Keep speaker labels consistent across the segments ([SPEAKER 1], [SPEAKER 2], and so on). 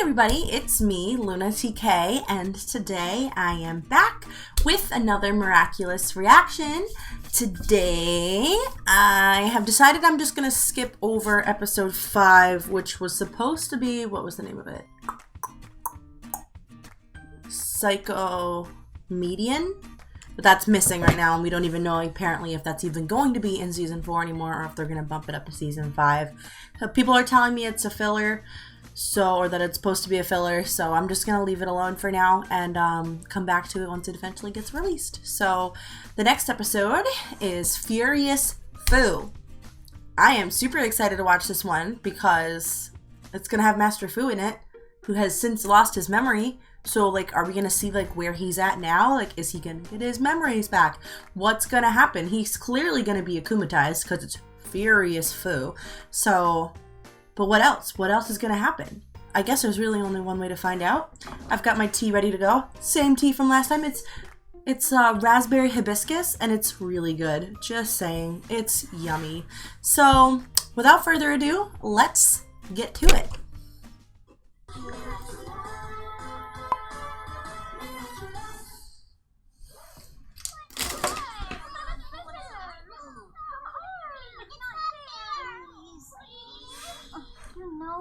[SPEAKER 1] everybody, it's me, Luna TK, and today I am back with another miraculous reaction. Today, I have decided I'm just going to skip over episode 5, which was supposed to be, what was the name of it? Psycho Median? But that's missing right now, and we don't even know apparently if that's even going to be in season 4 anymore, or if they're going to bump it up to season 5. So people are telling me it's a filler, or that it's supposed to be a filler, so I'm just going to leave it alone for now and come back to it once it eventually gets released. So the next episode is Furious Fu. I am super excited to watch this one because it's going to have Master Fu in it, who has since lost his memory. So, like, are we going to see, like, where he's at now? Like, is he going to get his memories back? What's going to happen? He's clearly going to be akumatized because it's Furious Fu. So, but what else? What else is going to happen? I guess there's really only one way to find out. I've got my tea ready to go. Same tea from last time. It's raspberry hibiscus, and it's really good. Just saying. It's yummy. So, without further ado, let's get to it.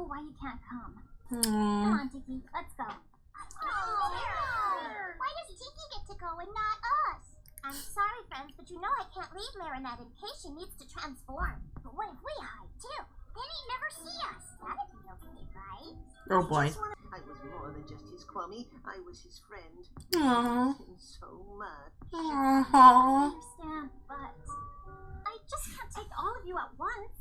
[SPEAKER 2] Why you can't come? Come on, Tiki, let's go. Why does Tiki get to go and not us? I'm sorry, friends, but you know I can't leave Marinette in case she needs to transform. But what if we hide too? Then he'd never see us. That'd be okay, right?
[SPEAKER 1] Oh boy.
[SPEAKER 3] I was more than just his Kwame. I was his friend.
[SPEAKER 1] Aww.
[SPEAKER 3] So much.
[SPEAKER 2] I
[SPEAKER 1] Aww.
[SPEAKER 2] understand, but I just can't take all of you at once.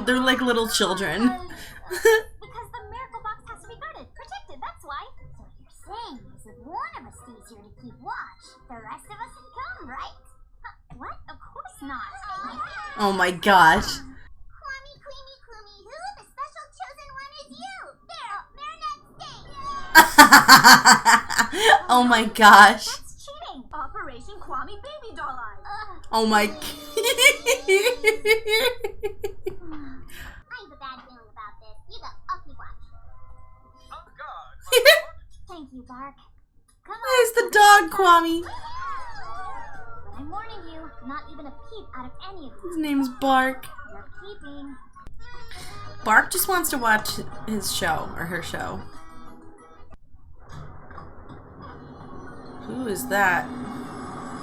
[SPEAKER 1] They're like little children.
[SPEAKER 2] Because the miracle box has to be guarded, protected, that's why. So what you're saying is if one of us stays here to keep watch, the rest of us can come, right? What? Of course not.
[SPEAKER 1] Oh my gosh.
[SPEAKER 2] Kwame, Queenie, Klumi, who? The special chosen one is you. There, Marinette stays.
[SPEAKER 1] Oh my gosh.
[SPEAKER 2] That's cheating. Operation Kwame Baby Doll Eyes.
[SPEAKER 1] Oh my.
[SPEAKER 2] I have a bad feeling about this. You go. I'll keep watch.
[SPEAKER 4] Oh God!
[SPEAKER 2] Thank you, Bark. Come on.
[SPEAKER 1] Where's the dog, Kwame?
[SPEAKER 2] But I'm warning you, not even a peep out of any of
[SPEAKER 1] His
[SPEAKER 2] you.
[SPEAKER 1] name's Bark.
[SPEAKER 2] You're keeping.
[SPEAKER 1] Bark just wants to watch his show, or her show. Who is that?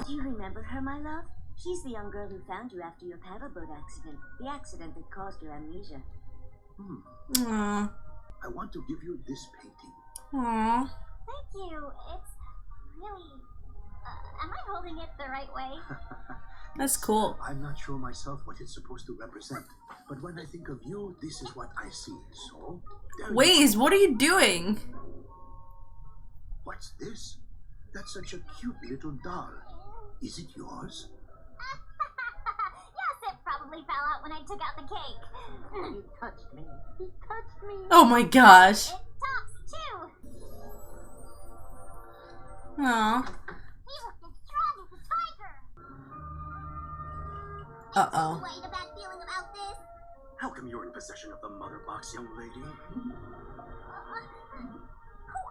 [SPEAKER 5] Do you remember her, my love? She's the young girl who found you after your paddleboat accident. The accident that caused your amnesia.
[SPEAKER 1] Aww.
[SPEAKER 6] I want to give you this painting.
[SPEAKER 1] Aww.
[SPEAKER 2] Thank you. It's really... am I holding it the right way?
[SPEAKER 1] That's cool.
[SPEAKER 6] I'm not sure myself what it's supposed to represent, but when I think of you, this is what I see. So, there you
[SPEAKER 1] Waze, what are you doing?
[SPEAKER 6] go. What's this? That's such a cute little doll. Is it yours?
[SPEAKER 2] Yes, it probably fell out when I took out the cake.
[SPEAKER 3] He touched me. He touched me.
[SPEAKER 1] Oh my gosh.
[SPEAKER 2] It talks too.
[SPEAKER 1] Aww.
[SPEAKER 2] He looked as strong as a tiger.
[SPEAKER 1] Uh-oh.
[SPEAKER 2] Wait, a bad feeling about this?
[SPEAKER 6] How come you're in possession of the mother box, young lady?
[SPEAKER 2] Who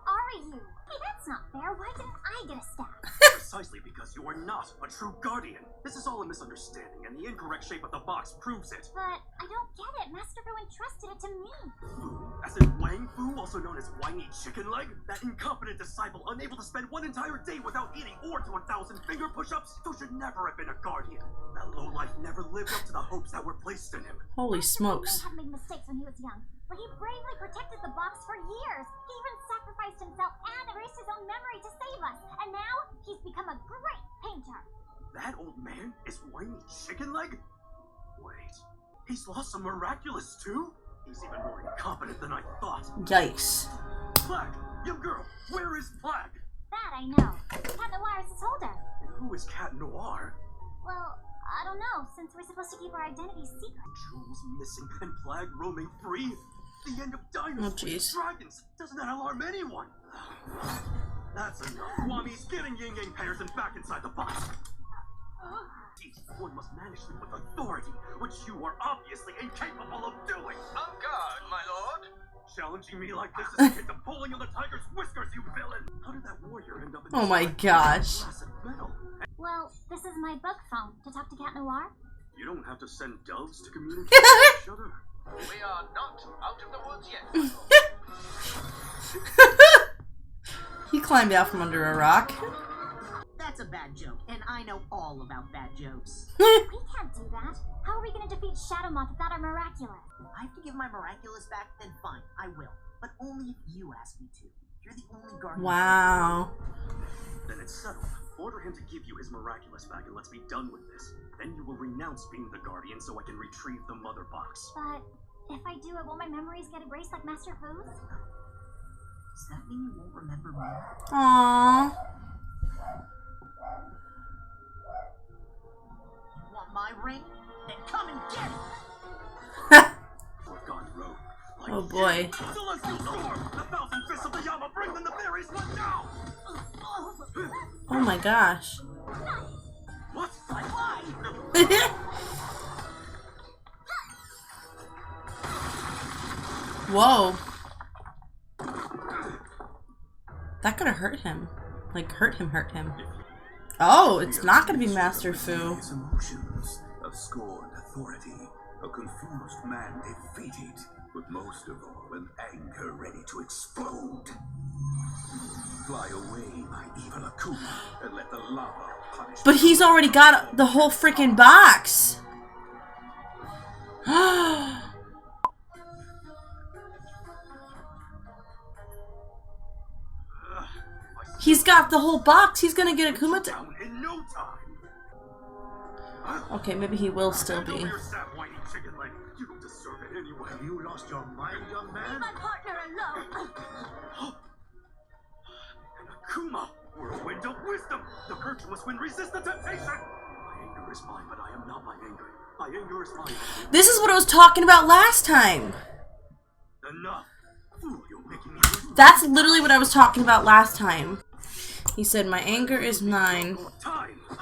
[SPEAKER 2] are you? Hey, that's not fair. Why didn't I get a staff?
[SPEAKER 4] Precisely because you are not a true guardian. This is all a misunderstanding, and the incorrect shape of the box proves it.
[SPEAKER 2] But I don't get it. Master Fu entrusted it to me.
[SPEAKER 4] Fu, as in Wang Fu, also known as whiny chicken leg, that incompetent disciple unable to spend one entire day without eating or do 1,000 finger push-ups, who should never have been a guardian. That lowlife never lived up to the hopes that were placed in him.
[SPEAKER 1] Holy
[SPEAKER 2] Master Fu
[SPEAKER 1] smokes.
[SPEAKER 2] may have made mistakes when he was young, but he bravely protected the box for years. He even sacrificed himself and erased his own memory to save us. And now he's become a great painter.
[SPEAKER 4] That old man is whiny chicken leg? Wait, he's lost some miraculous too? He's even more incompetent than I thought.
[SPEAKER 1] Yikes.
[SPEAKER 4] Flag! Young girl, where is Flag?
[SPEAKER 2] That I know. Cat Noir is his holder.
[SPEAKER 4] And who is Cat Noir?
[SPEAKER 2] Well, I don't know, since we're supposed to keep our identities secret.
[SPEAKER 4] Jewels missing and Flag roaming free? The end of dinosaurs
[SPEAKER 1] Oh, jeez.
[SPEAKER 4] dragons! Doesn't that alarm anyone? That's enough. Kwame's getting Ying Yang Patterson back inside the box. One must manage them with authority, which you are obviously incapable of doing.
[SPEAKER 7] On guard, my lord.
[SPEAKER 4] Challenging me like this is akin to pulling on the tiger's whiskers, you villain! How did that warrior end up in
[SPEAKER 1] Oh my gosh.
[SPEAKER 4] glass and metal?
[SPEAKER 2] Well, this is my bug phone to talk to Cat Noir.
[SPEAKER 4] You don't have to send doves to communicate with each other.
[SPEAKER 7] We are not out of the woods yet.
[SPEAKER 1] He climbed out from under a rock.
[SPEAKER 3] That's a bad joke, and I know all about bad jokes.
[SPEAKER 2] We can't do that. How are we going to defeat Shadow Moth without our Miraculous?
[SPEAKER 3] I have to give my Miraculous back, then fine, I will. But only if you ask me to. You're the only guardian.
[SPEAKER 1] Wow.
[SPEAKER 4] Then it's settled. Order him to give you his Miraculous back and let's be done with this. Then you will renounce being the guardian so I can retrieve the mother box.
[SPEAKER 2] But if I do it, won't my memories get erased like Master Food's?
[SPEAKER 3] Does that mean you won't remember me?
[SPEAKER 1] Aww.
[SPEAKER 3] You want my ring? Then come and get it!
[SPEAKER 4] Forgone rogue. Like
[SPEAKER 1] Oh boy.
[SPEAKER 4] Celestial storm! The thousand fists of the Yama, bring them the fairies, one now!
[SPEAKER 1] Oh my gosh.
[SPEAKER 4] What?
[SPEAKER 1] Whoa. That could have hurt him. Like, hurt him. Oh, it's not gonna be Master Fu.
[SPEAKER 6] His emotions, a scorned authority, a confused man defeated, but most of all, an anger ready to explode. Fly away, my evil Akuma, and let the lava punish.
[SPEAKER 1] But he's already got the whole freaking box. He's got the whole box. He's gonna get Akuma to...
[SPEAKER 4] Down in no time.
[SPEAKER 1] Okay, maybe he will still
[SPEAKER 4] Hand over
[SPEAKER 1] be.
[SPEAKER 4] your sad whiny chicken leg. You don't deserve it anyway.
[SPEAKER 6] Have you lost your mind, young man?
[SPEAKER 2] My partner alone.
[SPEAKER 4] An Akuma, whirlwind of wisdom. The virtue must win. Resist the temptation. My anger is mine, but I am not my anger. My anger is mine.
[SPEAKER 1] This is what I was talking about last time.
[SPEAKER 4] Enough. Fool, you're making me lose
[SPEAKER 1] That's literally what I was talking about last time. He said, my anger is mine.
[SPEAKER 4] time. My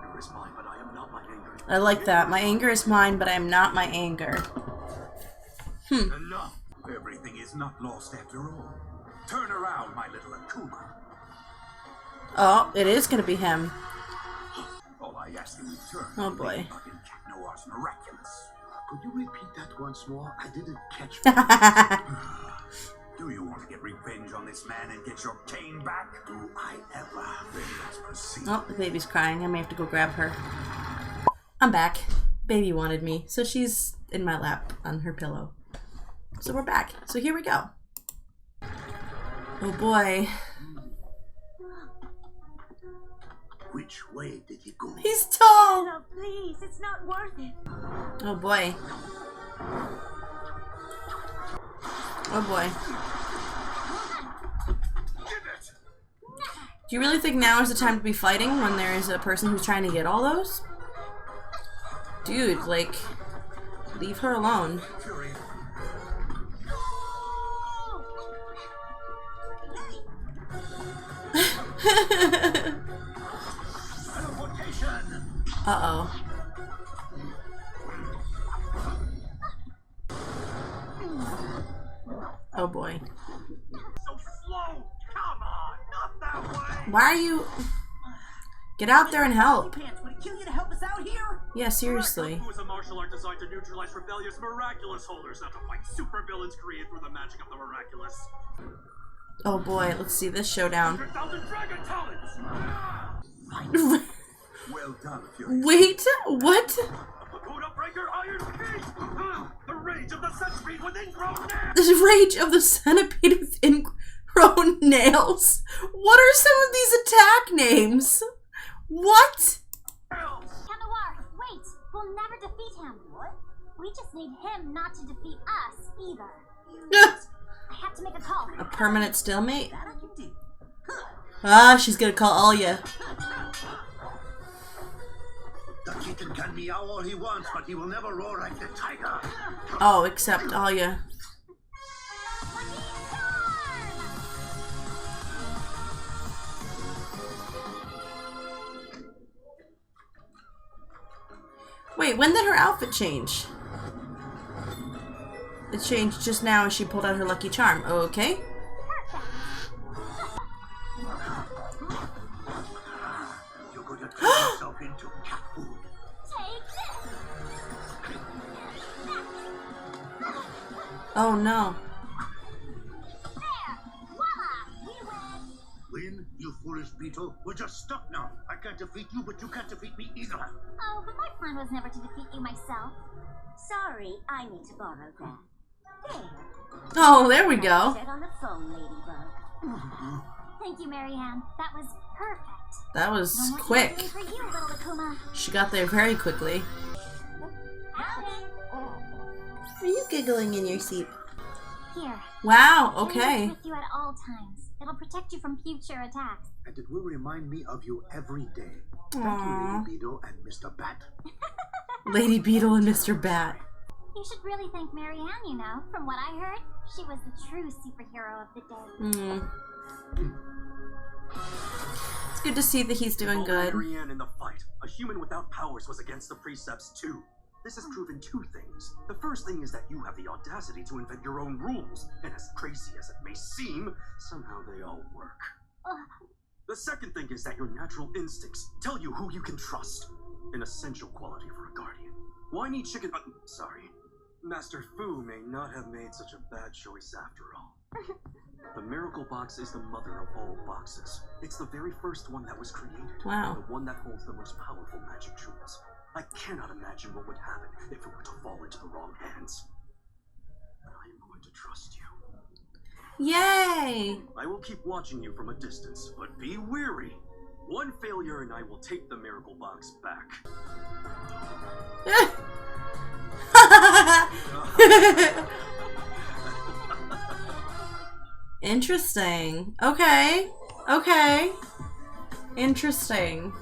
[SPEAKER 4] anger is mine, but I am not my anger.
[SPEAKER 1] I like that. My anger is mine, but I am not my anger.
[SPEAKER 4] Enough.
[SPEAKER 6] Everything is not lost after all. Turn around, my little Akuma.
[SPEAKER 1] Oh, it is gonna be him.
[SPEAKER 6] All I ask in return.
[SPEAKER 1] Oh, boy.
[SPEAKER 6] Ladybug and Cat Noir's Miraculous. Could you repeat that once more? I didn't catch Do you want to get revenge on this man and get your cane back? Do I ever? Then let's proceed.
[SPEAKER 1] Oh, the baby's crying. I may have to go grab her. I'm back. Baby wanted me, so she's in my lap on her pillow. So we're back. So here we go. Oh boy.
[SPEAKER 6] Which way did he go?
[SPEAKER 1] He's tall!
[SPEAKER 5] No, please, it's not worth it.
[SPEAKER 1] Oh boy. Oh boy. Do you really think now is the time to be fighting when there is a person who's trying to get all those? Dude, like, leave her alone.
[SPEAKER 6] Fury. Teleportation.
[SPEAKER 1] Uh-oh. Oh boy.
[SPEAKER 4] So slow. Come on, not that way.
[SPEAKER 1] Why are you... Get out there and help.
[SPEAKER 3] Pants, would it kill you to help us out here?
[SPEAKER 1] Yeah, seriously.
[SPEAKER 4] Kung Fu is a martial art designed to neutralize rebellious miraculous holders, not to fight supervillains created through the magic of the miraculous.
[SPEAKER 1] Oh boy, let's see this showdown.
[SPEAKER 4] 100,000 dragon talents.
[SPEAKER 6] Well done, Fury.
[SPEAKER 1] Wait, what?
[SPEAKER 4] Pagoda breaker iron fist. The rage of the centipede with ingrown nails.
[SPEAKER 1] The rage of the centipede with ingrown nails. What are some of these attack names? What?
[SPEAKER 2] Cat Noir, wait. We'll never defeat him. What? We just need him not to defeat us either. I have to make a call.
[SPEAKER 1] A permanent stalemate?
[SPEAKER 3] That I can do.
[SPEAKER 1] Ah, she's gonna call Alya.
[SPEAKER 6] The kitten can meow all he wants, but he will never roar like the tiger.
[SPEAKER 1] Oh, except Alya. Wait, when did her outfit change? It changed just now as she pulled out her lucky charm. Okay.
[SPEAKER 6] You're going to turn yourself into cat food.
[SPEAKER 2] Take this.
[SPEAKER 1] Oh no.
[SPEAKER 2] There. Voila. We win.
[SPEAKER 6] Win, you foolish beetle. We're just stuck now. I can't defeat you, but you can't defeat me either.
[SPEAKER 2] Oh, but my plan was never to defeat you myself.
[SPEAKER 5] Sorry, I need to borrow that. There.
[SPEAKER 1] Oh, there we go.
[SPEAKER 5] Said on the phone, Ladybug.
[SPEAKER 2] Thank you, Marianne. That was perfect.
[SPEAKER 1] That was
[SPEAKER 2] No more
[SPEAKER 1] quick.
[SPEAKER 2] for you, little Akuma.
[SPEAKER 1] She got there very quickly.
[SPEAKER 2] Howdy.
[SPEAKER 1] Are you giggling in your seat?
[SPEAKER 2] Here.
[SPEAKER 1] Wow,
[SPEAKER 2] Carry
[SPEAKER 1] okay.
[SPEAKER 2] this with you at all times. It'll protect you from future attacks.
[SPEAKER 6] And it will remind me of you every day. Thank
[SPEAKER 1] Aww.
[SPEAKER 6] you, Lady Beetle and Mr. Bat.
[SPEAKER 1] Lady Beetle and Mr. Bat.
[SPEAKER 2] You should really thank Marianne, you know. From what I heard, she was the true superhero of the day.
[SPEAKER 1] It's good to see that he's doing good.
[SPEAKER 4] Marianne in the fight. A human without powers was against the precepts too. This has proven two things. The first thing is that you have the audacity to invent your own rules, and as crazy as it may seem, somehow they all work. The second thing is that your natural instincts tell you who you can trust. An essential quality for a guardian. Why need chicken? Sorry. Master Fu may not have made such a bad choice after all. The Miracle Box is the mother of all boxes. It's the very first one that was created.
[SPEAKER 1] Wow.
[SPEAKER 4] The one that holds the most powerful magic jewels. I cannot imagine what would happen if it were to fall into the wrong hands. I am going to trust you.
[SPEAKER 1] Yay!
[SPEAKER 4] I will keep watching you from a distance, but be wary. One failure and I will take the Miracle Box back.
[SPEAKER 1] Interesting. Okay. Okay. Interesting.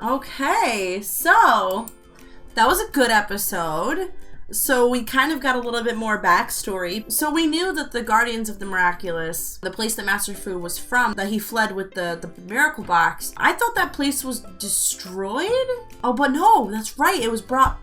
[SPEAKER 1] Okay, so that was a good episode. So we kind of got a little bit more backstory. So we knew that the Guardians of the Miraculous, the place that Master Fu was from, that he fled with the Miracle Box. I thought that place was destroyed. Oh, but no, that's right. It was brought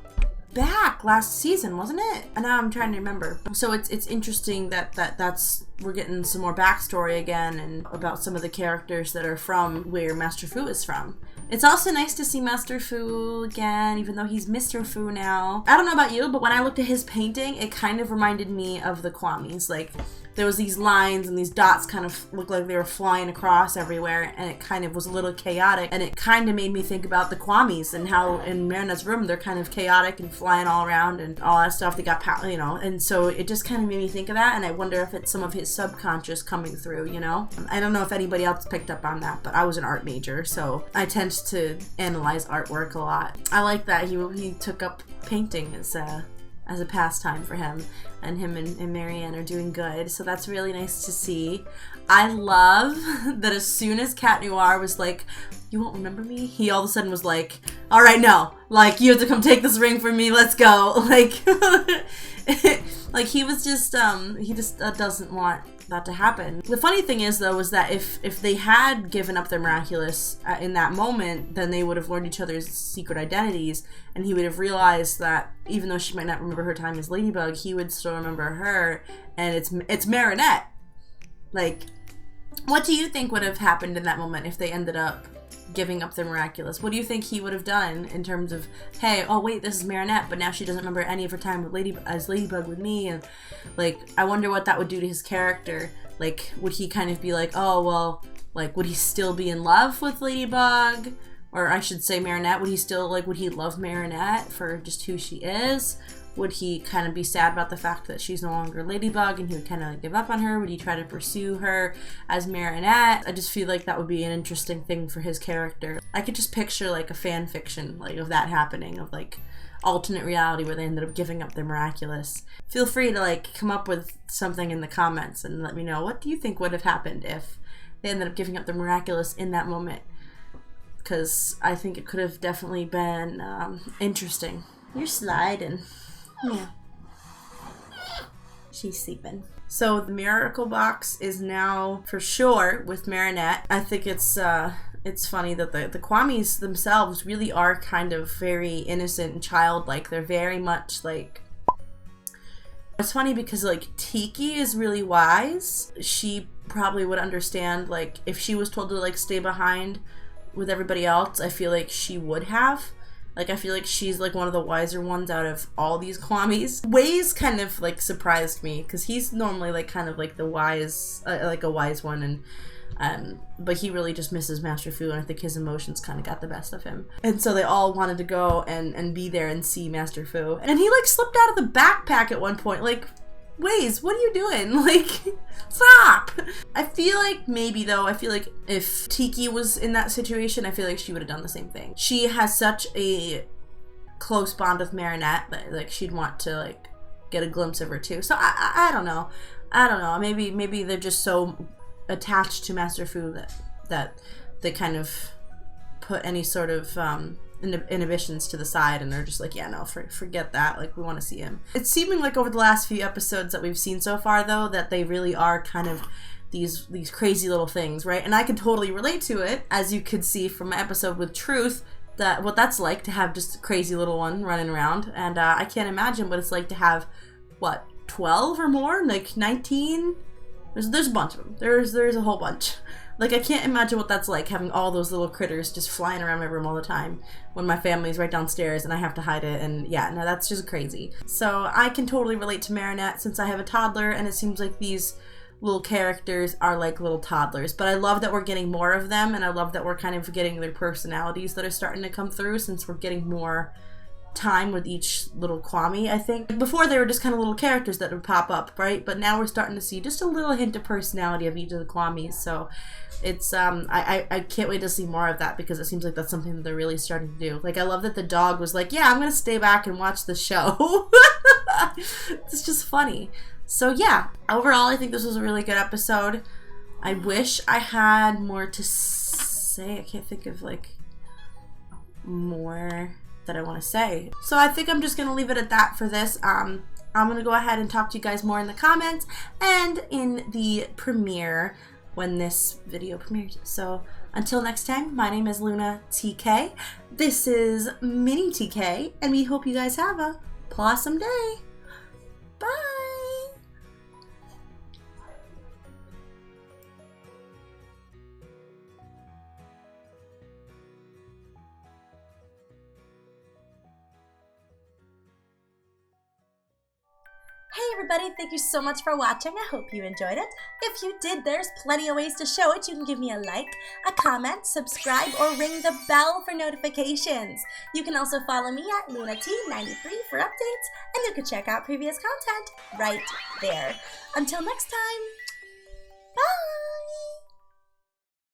[SPEAKER 1] back last season, wasn't it? And now I'm trying to remember. So it's interesting that's we're getting some more backstory again and about some of the characters that are from where Master Fu is from. It's also nice to see Master Fu again, even though he's Mr. Fu now. I don't know about you, but when I looked at his painting, it kind of reminded me of the Kwamis. Like, there was these lines and these dots kind of looked like they were flying across everywhere, and it kind of was a little chaotic, and it kind of made me think about the Kwamis and how in Marinette's room they're kind of chaotic and flying all around and all that stuff. They got power, you know, and so it just kind of made me think of that, and I wonder if it's some of his subconscious coming through, you know? I don't know if anybody else picked up on that, but I was an art major, so I tend to analyze artwork a lot. I like that he took up painting as a pastime for him, and him and Marianne are doing good, so that's really nice to see. I love that as soon as Cat Noir was like, you won't remember me? He all of a sudden was like, all right, no, like, you have to come take this ring from me, let's go. Like, like he was just, he just doesn't want that to happen. The funny thing is, though, is that if they had given up their Miraculous in that moment, then they would have learned each other's secret identities, and he would have realized that even though she might not remember her time as Ladybug, he would still remember her, and it's Marinette. Like, what do you think would have happened in that moment if they ended up giving up their Miraculous? What do you think he would have done in terms of, hey, oh wait, this is Marinette, but now she doesn't remember any of her time with Ladybug with me, and like, I wonder what that would do to his character. Like, would he kind of be like, oh well, like, would he still be in love with Ladybug? Or I should say Marinette, would he still, like, would he love Marinette for just who she is? Would he kind of be sad about the fact that she's no longer Ladybug and he would kind of give up on her? Would he try to pursue her as Marinette? I just feel like that would be an interesting thing for his character. I could just picture like a fan fiction like of that happening, of like alternate reality where they ended up giving up their Miraculous. Feel free to like come up with something in the comments and let me know, what do you think would have happened if they ended up giving up their Miraculous in that moment? Because I think it could have definitely been interesting. You're sliding. Yeah. She's sleeping. So the Miracle Box is now for sure with Marinette. I think it's it's funny that the Kwamis themselves really are kind of very innocent and childlike. They're very much like... It's funny because, like, Tiki is really wise. She probably would understand, like, if she was told to, like, stay behind with everybody else, I feel like she would have. Like, I feel like she's, like, one of the wiser ones out of all these Kwamis. Wei's kind of, like, surprised me, because he's normally, like, kind of, like, the wise, like, a wise one, and but he really just misses Master Fu, and I think his emotions kind of got the best of him. And so they all wanted to go and be there and see Master Fu. And he, like, slipped out of the backpack at one point, like, Waze, what are you doing? Like, stop! I feel like maybe, though, I feel like if Tiki was in that situation, I feel like she would have done the same thing. She has such a close bond with Marinette that, like, she'd want to, like, get a glimpse of her, too. So, I don't know. I don't know. Maybe they're just so attached to Master Fu that they kind of put any sort of inhibitions to the side, and they're just like, yeah, no, forget that, like, we want to see him. It's seeming like over the last few episodes that we've seen so far, though, that they really are kind of these crazy little things, right? And I could totally relate to it, as you could see from my episode with Truth, that what that's like to have just a crazy little one running around. And I can't imagine what it's like to have, what, 12 or more, like 19. There's a bunch of them. There's a whole bunch. Like, I can't imagine what that's like, having all those little critters just flying around my room all the time when my family's right downstairs and I have to hide it. And yeah, no, that's just crazy. So I can totally relate to Marinette since I have a toddler, and it seems like these little characters are like little toddlers. But I love that we're getting more of them, and I love that we're kind of getting their personalities that are starting to come through, since we're getting more time with each little Kwami, I think. Before, they were just kind of little characters that would pop up, right? But now we're starting to see just a little hint of personality of each of the Kwamis. So it's I can't wait to see more of that, because it seems like that's something that they're really starting to do. Like, I love that the dog was like, yeah, I'm gonna stay back and watch the show. It's just funny. So yeah, overall, I think this was a really good episode. I wish I had more to say. I can't think of, like, more that I want to say. So I think I'm just going to leave it at that for this. I'm going to go ahead and talk to you guys more in the comments and in the premiere when this video premieres. So until next time, my name is Luna TK. This is Mini TK, and we hope you guys have a blossom day. Bye!
[SPEAKER 8] Hey everybody, thank you so much for watching. I hope you enjoyed it. If you did, there's plenty of ways to show it. You can give me a like, a comment, subscribe, or ring the bell for notifications. You can also follow me at LunaT93 for updates, and you can check out previous content right there. Until next time!